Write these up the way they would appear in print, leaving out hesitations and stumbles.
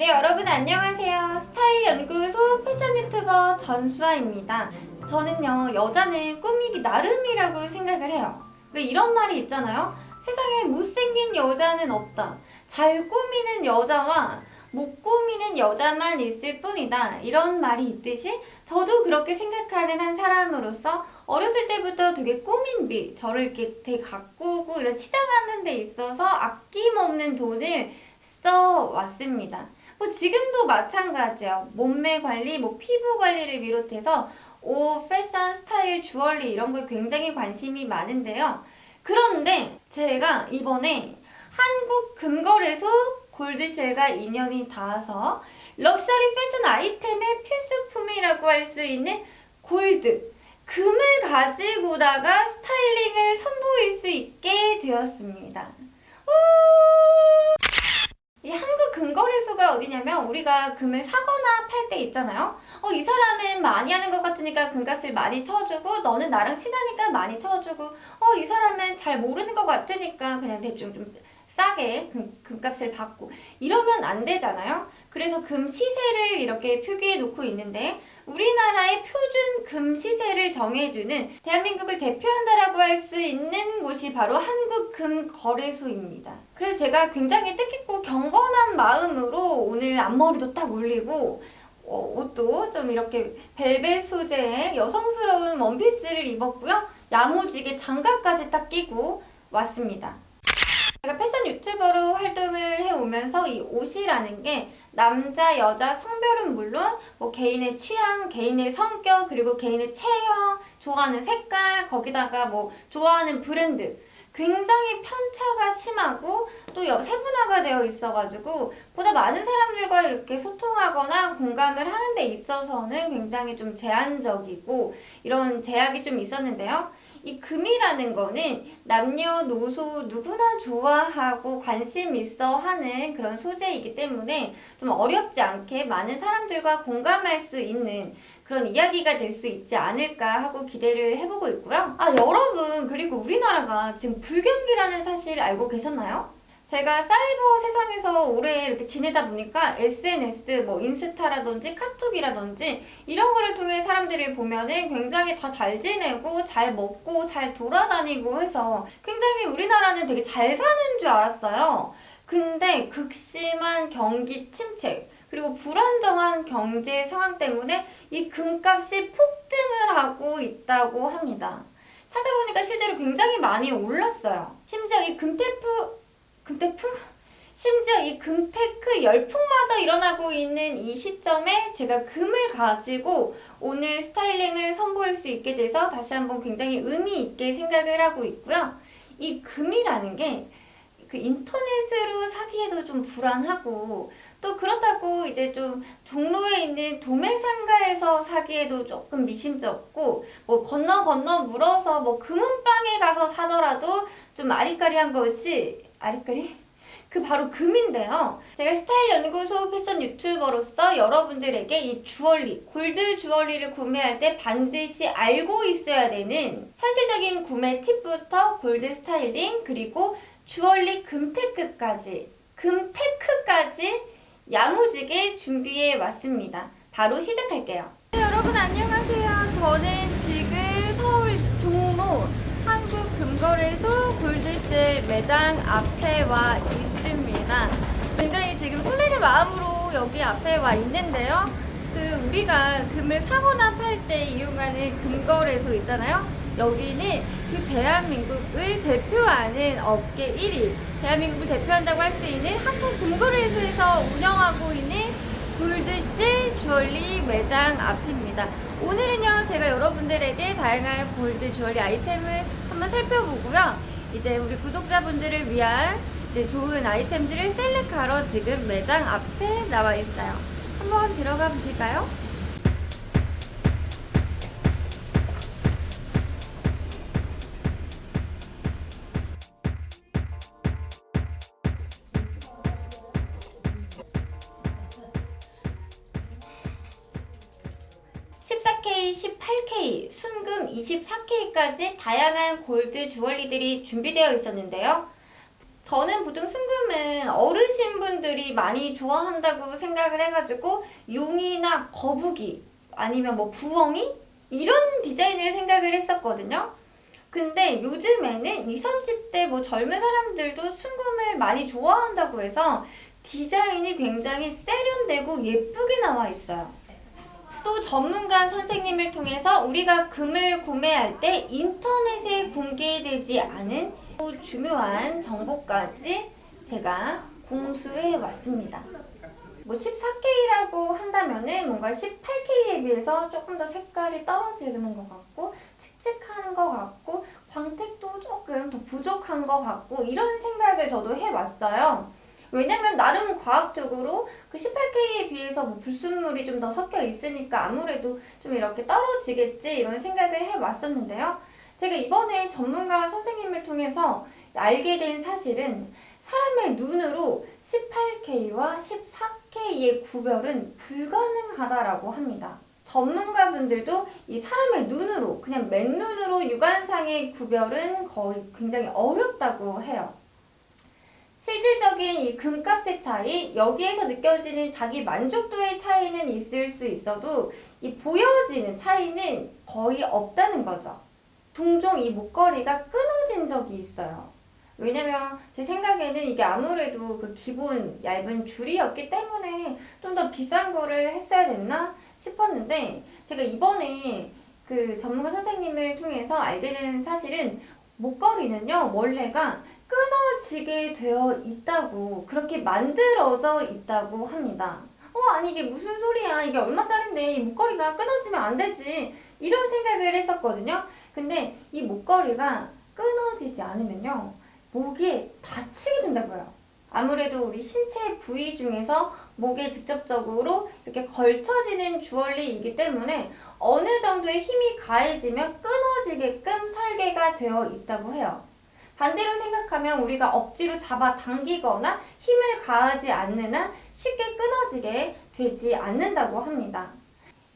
네, 여러분 안녕하세요. 스타일 연구소 패션 유튜버 전수아입니다. 저는요, 여자는 꾸미기 나름이라고 생각을 해요. 왜 이런 말이 있잖아요. 세상에 못생긴 여자는 없다. 잘 꾸미는 여자와 못 꾸미는 여자만 있을 뿐이다. 이런 말이 있듯이 저도 그렇게 생각하는 한 사람으로서 어렸을 때부터 되게 꾸민 저를 이렇게 되게 가꾸고 이런 치장하는 데 있어서 아낌없는 돈을 써왔습니다. 지금도 마찬가지예요. 몸매 관리, 피부 관리를 비롯해서 옷, 패션, 스타일, 주얼리 이런 거에 굉장히 관심이 많은데요. 그런데 제가 이번에 한국 금거래소 골드쉘과 인연이 닿아서 럭셔리 패션 아이템의 필수품이라고 할 수 있는 골드, 금을 가지고다가 스타일링을 선보일 수 있게 되었습니다. 이 한국 금거래소가 어디냐면 우리가 금을 사거나 팔 때 있잖아요. 이 사람은 많이 하는 것 같으니까 금값을 많이 쳐주고, 너는 나랑 친하니까 많이 쳐주고, 이 사람은 잘 모르는 것 같으니까 그냥 대충 좀 싸게 금값을 받고, 이러면 안 되잖아요. 그래서 금 시세를 이렇게 표기해 놓고 있는데, 우리나라의 표준 금 시세를 정해주는, 대한민국을 대표한다라고 할 수 있는 곳이 바로 한국금거래소입니다. 그래서 제가 굉장히 뜻깊고 경건한 마음으로 오늘 앞머리도 딱 올리고 옷도 좀 이렇게 벨벳 소재의 여성스러운 원피스를 입었고요. 야무지게 장갑까지 딱 끼고 왔습니다. 제가 패션 유튜버로 활동을 해오면서 이 옷이라는 게 남자, 여자, 성별은 물론 개인의 취향, 개인의 성격, 그리고 개인의 체형, 좋아하는 색깔, 거기다가 좋아하는 브랜드, 굉장히 편차가 심하고 또 세분화가 되어 있어가지고 보다 많은 사람들과 이렇게 소통하거나 공감을 하는 데 있어서는 굉장히 좀 제한적이고 이런 제약이 좀 있었는데요. 이 금이라는 거는 남녀노소 누구나 좋아하고 관심 있어 하는 그런 소재이기 때문에 좀 어렵지 않게 많은 사람들과 공감할 수 있는 그런 이야기가 될 수 있지 않을까 하고 기대를 해보고 있고요. 여러분, 그리고 우리나라가 지금 불경기라는 사실 알고 계셨나요? 제가 사이버 세상에서 오래 이렇게 지내다 보니까 SNS, 인스타라든지 카톡이라든지 이런 거를 통해 사람들을 보면은 굉장히 다 잘 지내고 잘 먹고 잘 돌아다니고 해서 굉장히 우리나라는 되게 잘 사는 줄 알았어요. 근데 극심한 경기 침체, 그리고 불안정한 경제 상황 때문에 이 금값이 폭등을 하고 있다고 합니다. 찾아보니까 실제로 굉장히 많이 올랐어요. 심지어 이 심지어 이 금테크 열풍마저 일어나고 있는 이 시점에 제가 금을 가지고 오늘 스타일링을 선보일 수 있게 돼서 다시 한번 굉장히 의미 있게 생각을 하고 있고요. 이 금이라는 게 인터넷으로 사기에도 좀 불안하고, 또 그렇다고 이제 좀 종로에 있는 도매상가에서 사기에도 조금 미심쩍고, 건너 물어서 금은방에 가서 사더라도 좀 아리까리한 것이 바로 금인데요. 제가 스타일 연구소 패션 유튜버로서 여러분들에게 이 주얼리, 골드 주얼리를 구매할 때 반드시 알고 있어야 되는 현실적인 구매 팁부터 골드 스타일링, 그리고 주얼리 금테크까지 야무지게 준비해 왔습니다. 바로 시작할게요. 네, 여러분 안녕하세요. 저는 지금 서울 종로 한국금거래소 골드쉘 매장 앞에 와 있습니다. 굉장히 지금 설레는 마음으로 여기 앞에 와 있는데요. 우리가 금을 사거나 팔 때 이용하는 금거래소 있잖아요. 여기는 대한민국을 대표하는 업계 1위, 대한민국을 대표한다고 할 수 있는 한국금거래소에서 운영하고 있는 골드쉘 주얼리 매장 앞입니다. 오늘은요, 제가 여러분들에게 다양한 골드 주얼리 아이템을 한번 살펴보고요. 이제 우리 구독자분들을 위한 좋은 아이템들을 셀렉하러 지금 매장 앞에 나와 있어요. 한번 들어가 보실까요? 14K, 18K, 순금 24K까지 다양한 골드 주얼리들이 준비되어 있었는데요. 저는 보통 순금은 어르신분들이 많이 좋아한다고 생각을 해가지고 용이나 거북이 아니면 뭐 부엉이 이런 디자인을 생각을 했었거든요. 근데 요즘에는 20, 30대 뭐 젊은 사람들도 순금을 많이 좋아한다고 해서 디자인이 굉장히 세련되고 예쁘게 나와 있어요. 또 전문가 선생님을 통해서 우리가 금을 구매할 때 인터넷에 공개되지 않은 중요한 정보까지 제가 공수해 왔습니다. 뭐 14K라고 한다면은 뭔가 18K에 비해서 조금 더 색깔이 떨어지는 것 같고 칙칙한 것 같고 광택도 조금 더 부족한 것 같고 이런 생각을 저도 해왔어요. 왜냐면 나름 과학적으로 그 18K에 비해서 뭐 불순물이 좀 더 섞여 있으니까 아무래도 좀 이렇게 떨어지겠지 이런 생각을 해왔었는데요. 제가 이번에 전문가 선생님을 통해서 알게 된 사실은 사람의 눈으로 18K와 14K의 구별은 불가능하다라고 합니다. 전문가분들도 이 사람의 눈으로 그냥 맨눈으로 육안상의 구별은 거의 굉장히 어렵다고 해요. 실질적인 이 금값의 차이, 여기에서 느껴지는 자기 만족도의 차이는 있을 수 있어도 이 보여지는 차이는 거의 없다는 거죠. 종종 이 목걸이가 끊어진 적이 있어요. 왜냐면 제 생각에는 이게 아무래도 그 기본 얇은 줄이었기 때문에 좀 더 비싼 거를 했어야 됐나 싶었는데 제가 이번에 그 전문가 선생님을 통해서 알게 된 사실은 목걸이는요 원래가 끊어지게 되어 있다고 그렇게 만들어져 있다고 합니다. 아니 이게 무슨 소리야, 이게 얼마짜린데 이 목걸이가 끊어지면 안 되지 이런 생각을 했었거든요. 근데 이 목걸이가 끊어지지 않으면요 목에 다치게 된다고요. 아무래도 우리 신체 부위 중에서 목에 직접적으로 이렇게 걸쳐지는 주얼리이기 때문에 어느 정도의 힘이 가해지면 끊어지게끔 설계가 되어 있다고 해요. 반대로 생각하면 우리가 억지로 잡아 당기거나 힘을 가하지 않는 한 쉽게 끊어지게 되지 않는다고 합니다.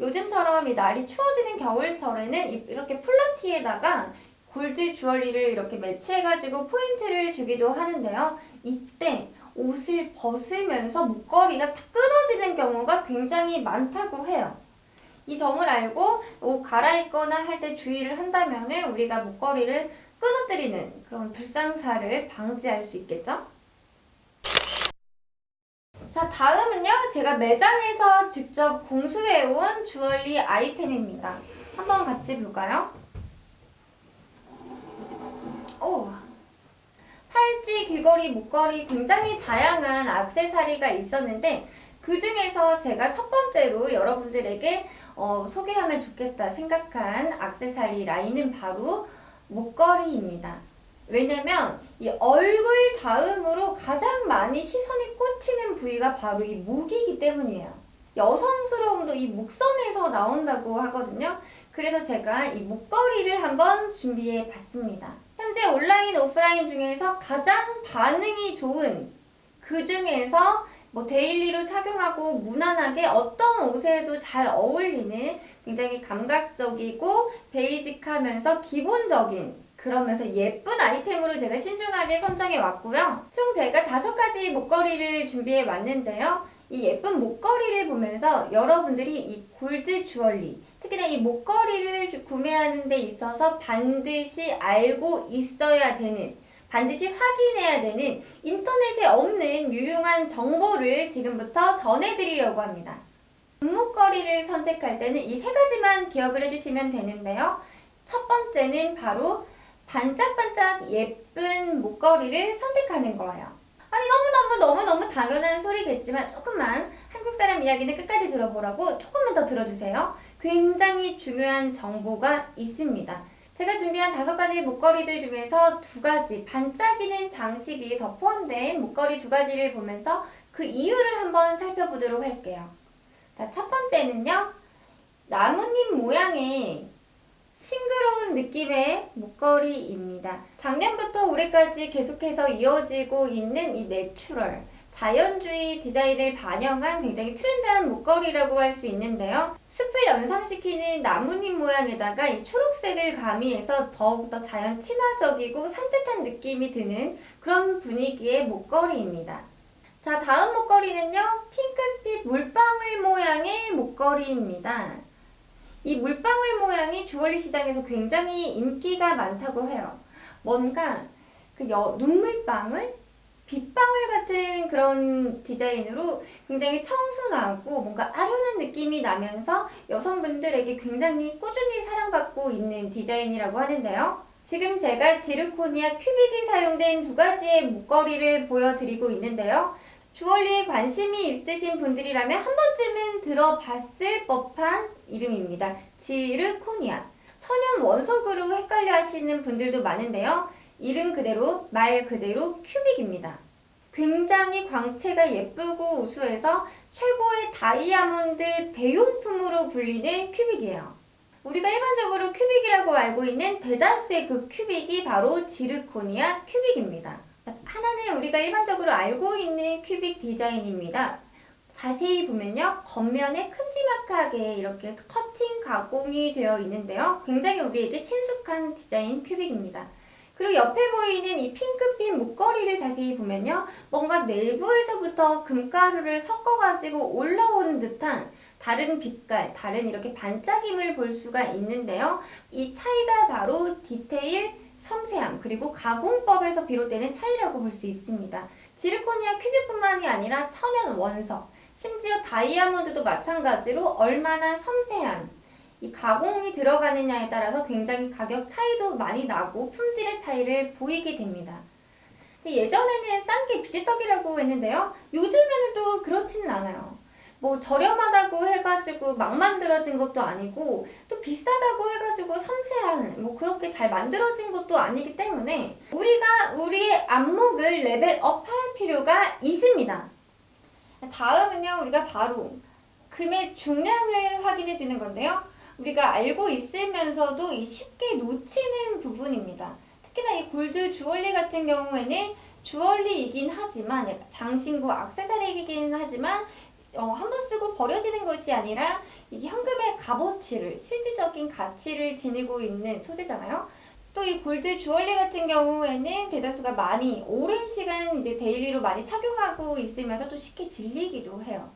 요즘처럼 이 날이 추워지는 겨울철에는 이렇게 플러티에다가 골드 주얼리를 이렇게 매치해가지고 포인트를 주기도 하는데요. 이때 옷을 벗으면서 목걸이가 탁 끊어지는 경우가 굉장히 많다고 해요. 이 점을 알고 옷 갈아입거나 할 때 주의를 한다면 우리가 목걸이를 끊어뜨리는 그런 불상사를 방지할 수 있겠죠? 자, 다음은요. 제가 매장에서 직접 공수해온 주얼리 아이템입니다. 한번 같이 볼까요? 오, 팔찌, 귀걸이, 목걸이 굉장히 다양한 액세서리가 있었는데 그 중에서 제가 첫 번째로 여러분들에게 소개하면 좋겠다 생각한 액세서리 라인은 바로 목걸이입니다. 왜냐면 이 얼굴 다음으로 가장 많이 시선이 꽂히는 부위가 바로 이 목이기 때문이에요. 여성스러움도 이 목선에서 나온다고 하거든요. 그래서 제가 이 목걸이를 한번 준비해 봤습니다. 현재 온라인, 오프라인 중에서 가장 반응이 좋은 그 중에서 뭐 데일리로 착용하고 무난하게 어떤 옷에도 잘 어울리는 굉장히 감각적이고 베이직하면서 기본적인 그러면서 예쁜 아이템으로 제가 신중하게 선정해 왔고요. 총 제가 5가지 목걸이를 알준비해 왔는데요. 이 예쁜 목걸이를 보면서 여러분들이 이 골드 주얼리, 특히나 이 목걸이를 구매하는 데 있어서 반드시 알고 있어야 되는, 반드시 확인해야 되는 인터넷에 없는 유용한 정보를 지금부터 전해드리려고 합니다. 금목걸이를 선택할 때는 이 3가지만 기억을 해주시면 되는데요. 첫 번째는 바로 반짝반짝 예쁜 목걸이를 선택하는 거예요. 아니 너무너무 당연한 소리겠지만 조금만 한국 사람 이야기는 끝까지 들어보라고 조금만 더 들어주세요. 굉장히 중요한 정보가 있습니다. 제가 준비한 5가지 목걸이들 중에서 2가지 반짝이는 장식이 더 포함된 목걸이 2가지를 보면서 그 이유를 한번 살펴보도록 할게요. 자, 첫 번째는요. 나뭇잎 모양의 싱그러운 느낌의 목걸이입니다. 작년부터 올해까지 계속해서 이어지고 있는 이 내추럴, 자연주의 디자인을 반영한 굉장히 트렌드한 목걸이라고 할 수 있는데요. 숲을 연상시키는 나뭇잎 모양에다가 이 초록색을 가미해서 더욱더 자연 친화적이고 산뜻한 느낌이 드는 그런 분위기의 목걸이입니다. 자, 다음 목걸이는요. 핑크빛 물방울 모양의 목걸이입니다. 이 물방울 모양이 주얼리 시장에서 굉장히 인기가 많다고 해요. 뭔가 눈물방울? 빗방울 같은 그런 디자인으로 굉장히 청순하고 뭔가 아련한 느낌이 나면서 여성분들에게 굉장히 꾸준히 사랑받고 있는 디자인이라고 하는데요. 지금 제가 지르코니아 큐빅이 사용된 두 가지의 목걸이를 보여드리고 있는데요. 주얼리에 관심이 있으신 분들이라면 한 번쯤은 들어봤을 법한 이름입니다. 지르코니아. 천연 원석으로 헷갈려 하시는 분들도 많은데요. 이름 그대로 말 그대로 큐빅입니다. 굉장히 광채가 예쁘고 우수해서 최고의 다이아몬드 대용품으로 불리는 큐빅이에요. 우리가 일반적으로 큐빅이라고 알고 있는 대다수의 그 큐빅이 바로 지르코니아 큐빅입니다. 하나는 우리가 일반적으로 알고 있는 큐빅 디자인입니다. 자세히 보면요. 겉면에 큼지막하게 이렇게 커팅 가공이 되어 있는데요. 굉장히 우리에게 친숙한 디자인 큐빅입니다. 그리고 옆에 보이는 이 핑크빛 목걸이를 자세히 보면요. 뭔가 내부에서부터 금가루를 섞어가지고 올라오는 듯한 다른 빛깔, 다른 이렇게 반짝임을 볼 수가 있는데요. 이 차이가 바로 디테일, 섬세함, 그리고 가공법에서 비롯되는 차이라고 볼 수 있습니다. 지르코니아 큐빅뿐만이 아니라 천연 원석, 심지어 다이아몬드도 마찬가지로 얼마나 섬세한 이 가공이 들어가느냐에 따라서 굉장히 가격 차이도 많이 나고 품질의 차이를 보이게 됩니다. 예전에는 싼 게 비지떡이라고 했는데요. 요즘에는 또 그렇지는 않아요. 뭐 저렴하다고 해가지고 막 만들어진 것도 아니고 또 비싸다고 해가지고 섬세한 뭐 그렇게 잘 만들어진 것도 아니기 때문에 우리가 우리의 안목을 레벨업 할 필요가 있습니다. 다음은요. 우리가 바로 금의 중량을 확인해 주는 건데요. 우리가 알고 있으면서도 쉽게 놓치는 부분입니다. 특히나 이 골드 주얼리 같은 경우에는 주얼리이긴 하지만 약간 장신구 액세서리이긴 하지만 한 번 쓰고 버려지는 것이 아니라 이게 현금의 값어치를 실질적인 가치를 지니고 있는 소재잖아요. 또 이 골드 주얼리 같은 경우에는 대다수가 많이 오랜 시간 이제 데일리로 많이 착용하고 있으면서 또 쉽게 질리기도 해요.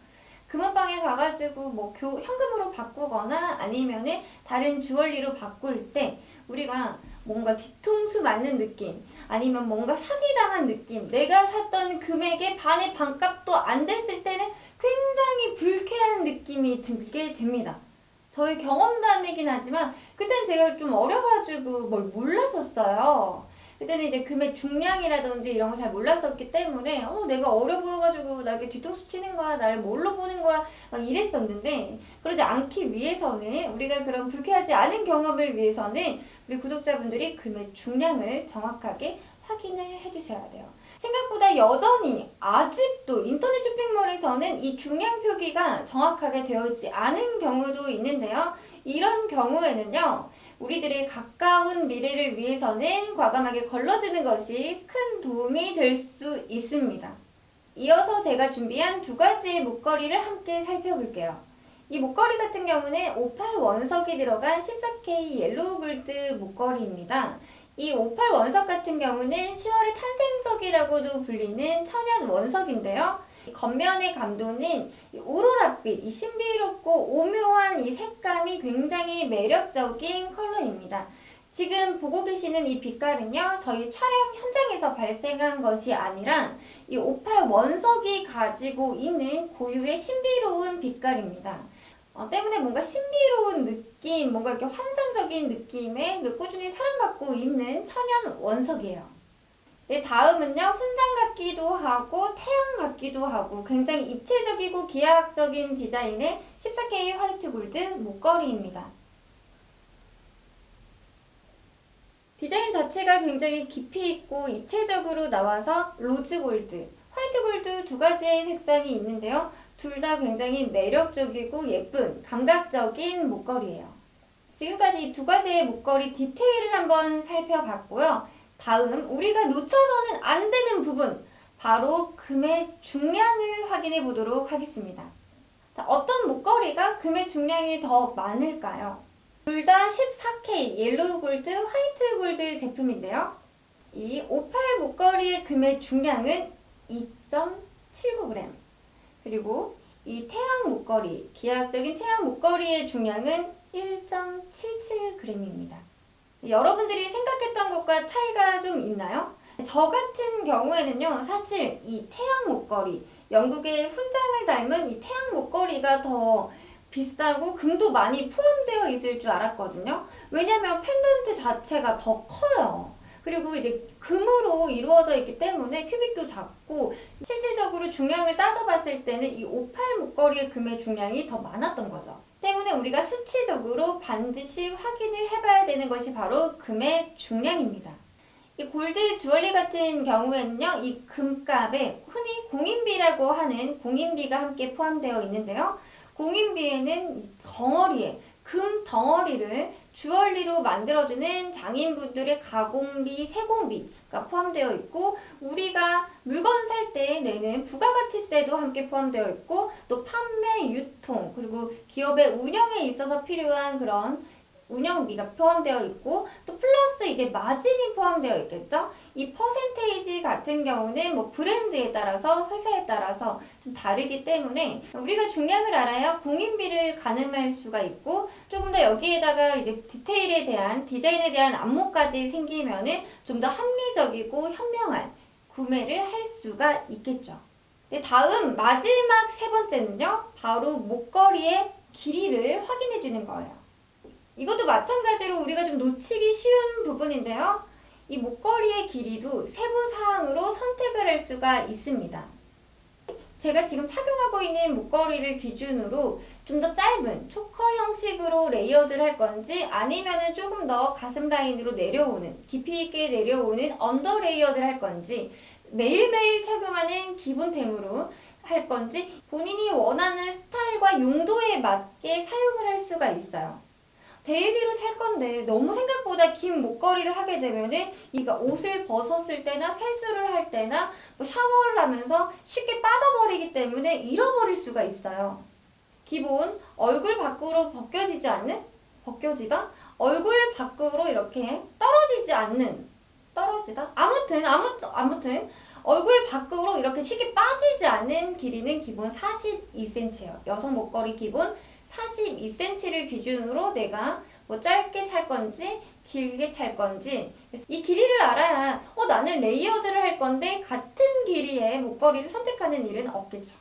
금은방에 가가지고 뭐 현금으로 바꾸거나 아니면은 다른 주얼리로 바꿀 때 우리가 뭔가 뒤통수 맞는 느낌 아니면 뭔가 사기당한 느낌 내가 샀던 금액의 반의 반값도 안 됐을 때는 굉장히 불쾌한 느낌이 들게 됩니다. 저의 경험담이긴 하지만 그때는 제가 좀 어려가지고 뭘 몰랐었어요. 그때는 이제 금의 중량이라든지 이런 거 잘 몰랐었기 때문에 내가 어려 보여가지고 나에게 뒤통수 치는 거야 나를 뭘로 보는 거야 막 이랬었는데 그러지 않기 위해서는 우리가 그런 불쾌하지 않은 경험을 위해서는 우리 구독자분들이 금의 중량을 정확하게 확인을 해주셔야 돼요. 생각보다 여전히 아직도 인터넷 쇼핑몰에서는 이 중량 표기가 정확하게 되어 있지 않은 경우도 있는데요. 이런 경우에는요. 우리들의 가까운 미래를 위해서는 과감하게 걸러주는 것이 큰 도움이 될 수 있습니다. 이어서 제가 준비한 두 가지의 목걸이를 함께 살펴볼게요. 이 목걸이 같은 경우는 58 원석이 들어간 14K 옐로우 골드 목걸이입니다. 이 58 원석 같은 경우는 10월의 탄생석이라고도 불리는 천연 원석인데요. 겉면의 감도는 오로라빛, 이 신비롭고 오묘한 이 색감이 굉장히 매력적인 컬러입니다. 지금 보고 계시는 이 빛깔은요, 저희 촬영 현장에서 발생한 것이 아니라 이 58 원석이 가지고 있는 고유의 신비로운 빛깔입니다. 때문에 뭔가 신비로운 느낌, 뭔가 이렇게 환상적인 느낌에 꾸준히 사랑받고 있는 천연 원석이에요. 네, 다음은요, 훈장 같기도 하고 태양 같기도 하고 굉장히 입체적이고 기하학적인 디자인의 14K 화이트 골드 목걸이입니다. 디자인 자체가 굉장히 깊이 있고 입체적으로 나와서 로즈 골드, 화이트 골드 두 가지의 색상이 있는데요. 둘 다 굉장히 매력적이고 예쁜 감각적인 목걸이에요. 지금까지 이 두 가지의 목걸이 디테일을 한번 살펴봤고요. 다음 우리가 놓쳐서는 안 되는 부분 바로 금의 중량을 확인해 보도록 하겠습니다. 자, 어떤 목걸이가 금의 중량이 더 많을까요? 둘 다 14K 옐로우 골드, 화이트 골드 제품인데요. 이 58 목걸이의 금의 중량은 79g. 그리고 이 태양 목걸이, 기하학적인 태양 목걸이의 중량은 1.77g입니다. 여러분들이 생각했던 것과 차이가 좀 있나요? 저 같은 경우에는요, 사실 이 태양 목걸이, 영국의 훈장을 닮은 이 태양 목걸이가 더 비싸고 금도 많이 포함되어 있을 줄 알았거든요. 왜냐면 펜던트 자체가 더 커요. 그리고 이제 금으로 이루어져 있기 때문에 큐빅도 작고, 실질적으로 중량을 따져봤을 때는 이 58 목걸이의 금의 중량이 더 많았던 거죠. 때문에 우리가 수치적으로 반드시 확인을 해봐야 되는 것이 바로 금의 중량입니다. 이 골드 주얼리 같은 경우에는요, 이 금값에 흔히 공인비라고 하는 공인비가 함께 포함되어 있는데요. 공인비에는 덩어리에 금 덩어리를 주얼리로 만들어주는 장인분들의 가공비, 세공비가 포함되어 있고, 우리가 물건 살 때 내는 부가가치세도 함께 포함되어 있고, 또 판매, 유통, 그리고 기업의 운영에 있어서 필요한 그런 운영비가 포함되어 있고, 또 플러스 이제 마진이 포함되어 있겠죠? 이 퍼센테이지 같은 경우는 뭐 브랜드에 따라서, 회사에 따라서 좀 다르기 때문에 우리가 중량을 알아야 공인비를 가늠할 수가 있고, 조금 더 여기에다가 이제 디테일에 대한, 디자인에 대한 안목까지 생기면은 좀 더 합리적이고 현명한 구매를 할 수가 있겠죠. 네, 다음 마지막 세 번째는요, 바로 목걸이의 길이를 확인해 주는 거예요. 이것도 마찬가지로 우리가 좀 놓치기 쉬운 부분인데요. 이 목걸이의 길이도 세부 사항으로 선택을 할 수가 있습니다. 제가 지금 착용하고 있는 목걸이를 기준으로 좀 더 짧은 초커 형식으로 레이어드를 할 건지, 아니면은 조금 더 가슴 라인으로 내려오는, 깊이 있게 내려오는 언더 레이어드를 할 건지, 매일매일 착용하는 기본템으로 할 건지, 본인이 원하는 스타일과 용도에 맞게 사용을 할 수가 있어요. 데일리로 살 건데 너무 생각보다 긴 목걸이를 하게 되면은 이가 옷을 벗었을 때나 세수를 할 때나 뭐 샤워를 하면서 쉽게 빠져버리기 때문에 잃어버릴 수가 있어요. 기본 얼굴 밖으로 벗겨지다? 얼굴 밖으로 이렇게 떨어지지 않는, 아무튼 얼굴 밖으로 이렇게 쉽게 빠지지 않는 길이는 기본 42cm예요. 여성 목걸이 기본 42cm를 기준으로 내가 뭐 짧게 찰 건지 길게 찰 건지, 이 길이를 알아야 나는 레이어드를 할 건데 같은 길이의 목걸이를 선택하는 일은 없겠죠.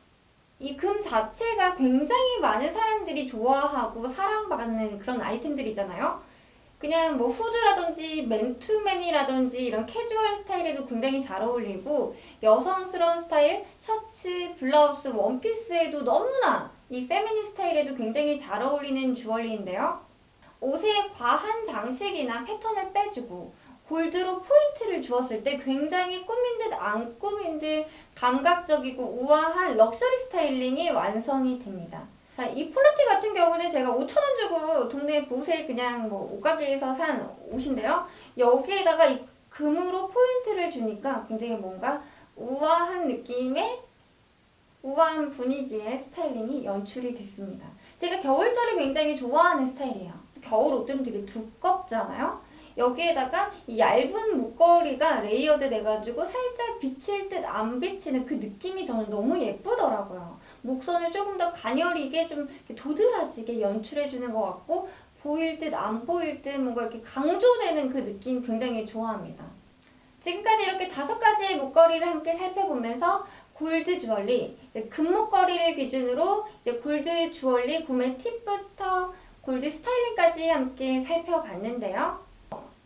이 금 자체가 굉장히 많은 사람들이 좋아하고 사랑받는 그런 아이템들이잖아요. 그냥 뭐 후드라든지 맨투맨이라든지 이런 캐주얼 스타일에도 굉장히 잘 어울리고, 여성스러운 스타일, 셔츠, 블라우스, 원피스에도 너무나 이 페미닌 스타일에도 굉장히 잘 어울리는 주얼리인데요. 옷에 과한 장식이나 패턴을 빼주고 골드로 포인트를 주었을 때 굉장히 꾸민 듯 안 꾸민 듯 감각적이고 우아한 럭셔리 스타일링이 완성이 됩니다. 이 폴라티 같은 경우는 제가 5,000원 주고 동네 보세 그냥 뭐 옷가게에서 산 옷인데요. 여기에다가 이 금으로 포인트를 주니까 굉장히 뭔가 우아한 느낌의, 우아한 분위기의 스타일링이 연출이 됐습니다. 제가 겨울철에 굉장히 좋아하는 스타일이에요. 겨울 옷들은 되게 두껍잖아요. 여기에다가 이 얇은 목걸이가 레이어드 돼가지고 살짝 비칠 듯 안 비치는 그 느낌이 저는 너무 예쁘더라고요. 목선을 조금 더 가녀리게 좀 도드라지게 연출해주는 것 같고, 보일 듯 안 보일 듯 뭔가 이렇게 강조되는 그 느낌 굉장히 좋아합니다. 지금까지 이렇게 5가지의 목걸이를 함께 살펴보면서 골드 주얼리, 금 목걸이를 기준으로 이제 골드 주얼리 구매 팁부터 골드 스타일링까지 함께 살펴봤는데요.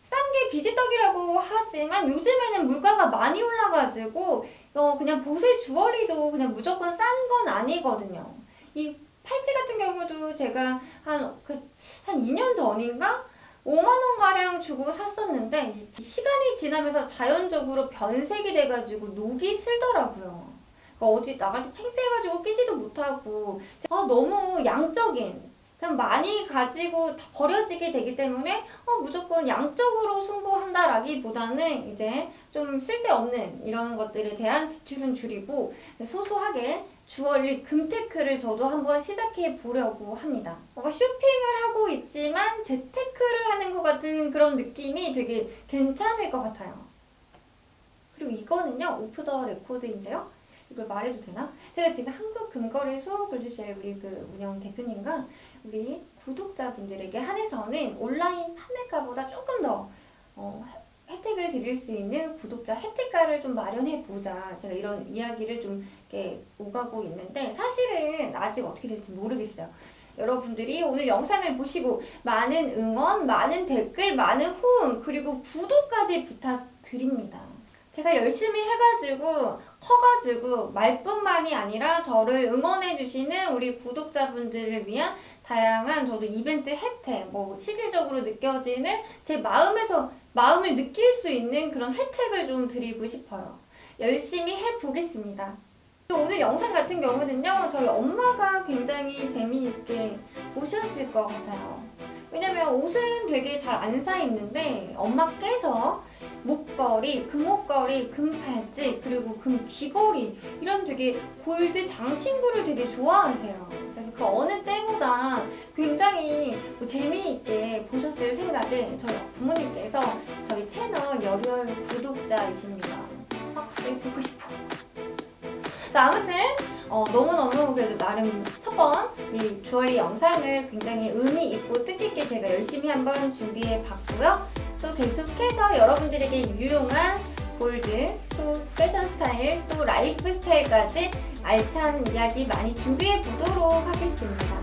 싼 게 비지떡이라고 하지만 요즘에는 물가가 많이 올라가지고 그냥 보세 주얼리도 그냥 무조건 싼 건 아니거든요. 이 팔찌 같은 경우도 제가 한 2년 전인가? 5만원 가량 주고 샀었는데 시간이 지나면서 자연적으로 변색이 돼가지고 녹이 슬더라고요. 어디 나갈 때 창피해가지고 끼지도 못하고 너무 양적인, 그냥 많이 가지고 다 버려지게 되기 때문에 무조건 양적으로 승부한다라기보다는 이제 좀 쓸데없는 이런 것들에 대한 지출은 줄이고 소소하게 주얼리 금테크를 저도 한번 시작해 보려고 합니다. 뭔가 쇼핑을 하고 있지만 재테크를 하는 것 같은 그런 느낌이 되게 괜찮을 것 같아요. 그리고 이거는요, 오프 더 레코드인데요. 이걸 말해도 되나? 제가 지금 한국금거래소 골드쉘 우리 그 운영 대표님과 우리 구독자분들에게 한해서는 온라인 판매가보다 조금 더 혜택을 드릴 수 있는 구독자 혜택가를 좀 마련해 보자. 제가 이런 이야기를 좀 이렇게 오가고 있는데 사실은 아직 어떻게 될지 모르겠어요. 여러분들이 오늘 영상을 보시고 많은 응원, 많은 댓글, 많은 호응, 그리고 구독까지 부탁드립니다. 제가 열심히 해가지고 커가지고 말뿐만이 아니라 저를 응원해주시는 우리 구독자분들을 위한 다양한 저도 이벤트 혜택, 뭐 실질적으로 느껴지는 제 마음을 느낄 수 있는 그런 혜택을 좀 드리고 싶어요. 열심히 해보겠습니다. 오늘 영상 같은 경우는요, 저희 엄마가 굉장히 재미있게 보셨을 것 같아요. 왜냐면 옷은 되게 잘 안 사 입는데 엄마께서 목걸이, 금목걸이, 금팔찌, 그리고 금 귀걸이 이런 되게 골드 장신구를 되게 좋아하세요. 그래서 그 어느 때보다 굉장히 재미있게 보셨을 생각에 저희 부모님께서 저희 채널 열혈 구독자이십니다. 갑자기 보고 싶어. 아무튼 너무너무 그래도 나름 첫 번 이 주얼리 영상을 굉장히 의미 있고 뜻깊게 제가 열심히 한번 준비해 봤고요. 또 계속해서 여러분들에게 유용한 골드, 또 패션 스타일, 또 라이프 스타일까지 알찬 이야기 많이 준비해 보도록 하겠습니다.